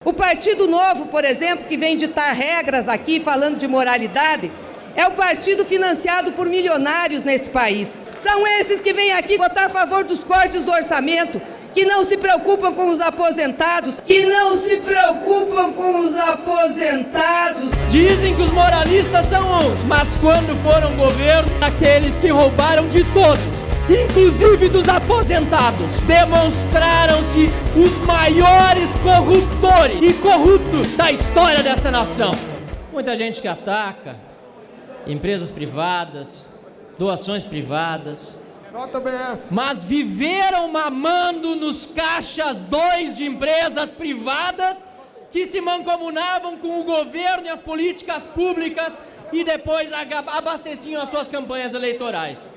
O Partido Novo, por exemplo, que vem ditar regras aqui, falando de moralidade, é o partido financiado por milionários nesse país. São esses que vêm aqui votar a favor dos cortes do orçamento, que não se preocupam com os aposentados, Dizem que os moralistas são uns, mas quando foram governo, aqueles que roubaram de todos, inclusive dos aposentados, demonstraram-se os maiores corruptores e corruptos da história desta nação. Muita gente que ataca empresas privadas, doações privadas, mas viveram mamando nos caixas 2 de empresas privadas que se mancomunavam com o governo e as políticas públicas e depois abasteciam as suas campanhas eleitorais.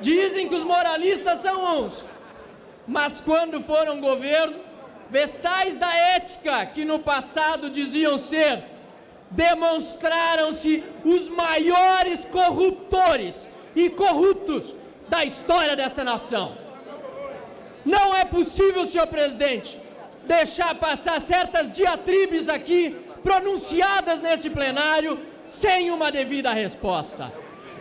Dizem que os moralistas são uns, mas quando foram governo, vestais da ética que no passado diziam ser, demonstraram-se os maiores corruptores e corruptos da história desta nação. Não é possível, senhor presidente, deixar passar certas diatribes aqui, pronunciadas neste plenário, sem uma devida resposta.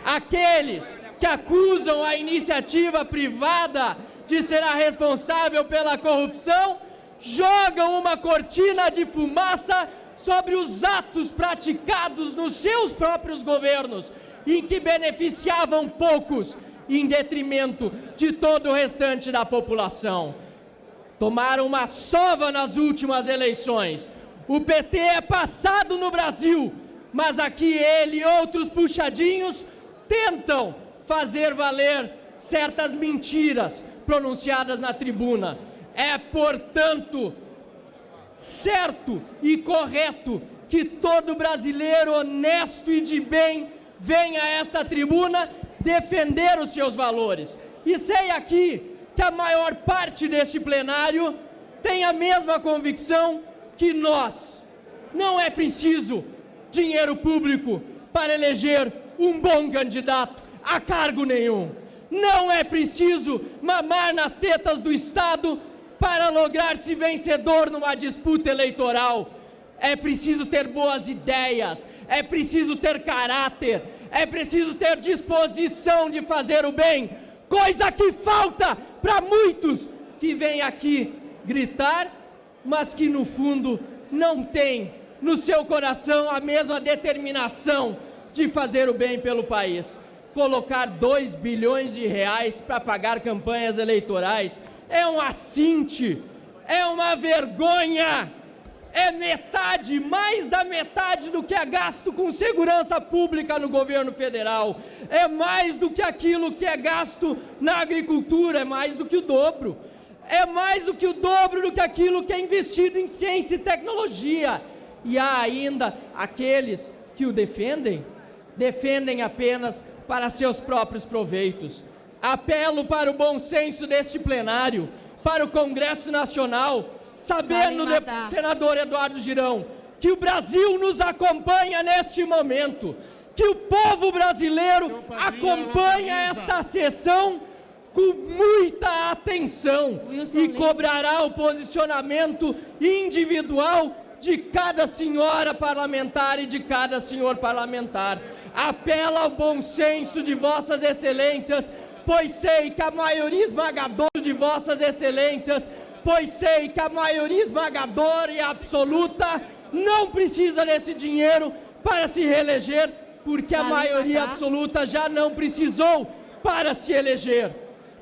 Aqueles que acusam a iniciativa privada de ser a responsável pela corrupção, jogam uma cortina de fumaça sobre os atos praticados nos seus próprios governos, em que beneficiavam poucos, em detrimento de todo o restante da população. Tomaram uma sova nas últimas eleições. O PT é passado no Brasil, mas aqui ele e outros puxadinhos tentam fazer valer certas mentiras pronunciadas na tribuna. É, portanto, certo e correto que todo brasileiro honesto e de bem venha a esta tribuna defender os seus valores. E sei aqui que a maior parte deste plenário tem a mesma convicção que nós. Não é preciso dinheiro público para eleger um bom candidato a cargo nenhum. Não é preciso mamar nas tetas do Estado para lograr-se vencedor numa disputa eleitoral. É preciso ter boas ideias, é preciso ter caráter, é preciso ter disposição de fazer o bem, coisa que falta para muitos que vêm aqui gritar, mas que no fundo não têm no seu coração a mesma determinação de fazer o bem pelo país. Colocar 2 bilhões de reais para pagar campanhas eleitorais é um assinte, é uma vergonha. É metade, mais da metade do que é gasto com segurança pública no governo federal. É mais do que aquilo que é gasto na agricultura, é mais do que o dobro. É mais do que o dobro do que aquilo que é investido em ciência e tecnologia. E há ainda aqueles que o defendem apenas para seus próprios proveitos. Apelo para o bom senso deste plenário, para o Congresso Nacional, sabendo, senador Eduardo Girão, que o Brasil nos acompanha neste momento, que o povo brasileiro acompanha esta sessão com muita atenção e cobrará o posicionamento individual de cada senhora parlamentar e de cada senhor parlamentar. Apela ao bom senso de vossas excelências, pois sei que a maioria esmagadora de vossas excelências, pois sei que a maioria esmagadora e absoluta não precisa desse dinheiro para se reeleger, porque a maioria absoluta já não precisou para se eleger.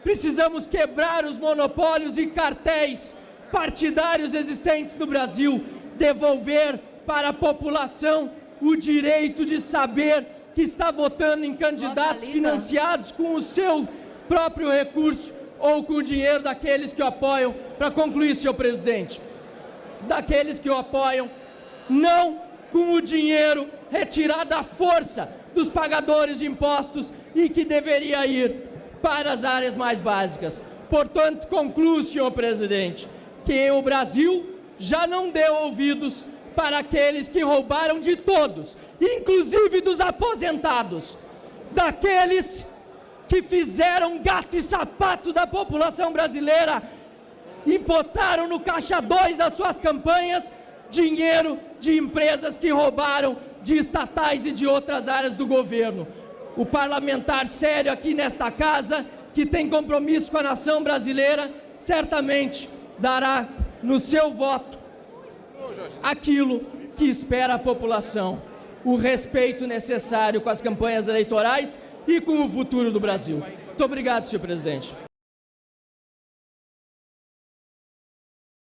Precisamos quebrar os monopólios e cartéis partidários existentes no Brasil, devolver para a população o direito de saber que está votando em candidatos financiados com o seu próprio recurso ou com o dinheiro daqueles que o apoiam. Para concluir, senhor presidente, daqueles que o apoiam, não com o dinheiro retirado à força dos pagadores de impostos e que deveria ir para as áreas mais básicas. Portanto, concluo, senhor presidente, que o Brasil já não deu ouvidos para aqueles que roubaram de todos, inclusive dos aposentados, daqueles que fizeram gato e sapato da população brasileira e botaram no caixa 2 as suas campanhas dinheiro de empresas que roubaram de estatais e de outras áreas do governo. O parlamentar sério aqui nesta casa, que tem compromisso com a nação brasileira, certamente dará no seu voto aquilo que espera a população, o respeito necessário com as campanhas eleitorais e com o futuro do Brasil. Muito obrigado, senhor presidente.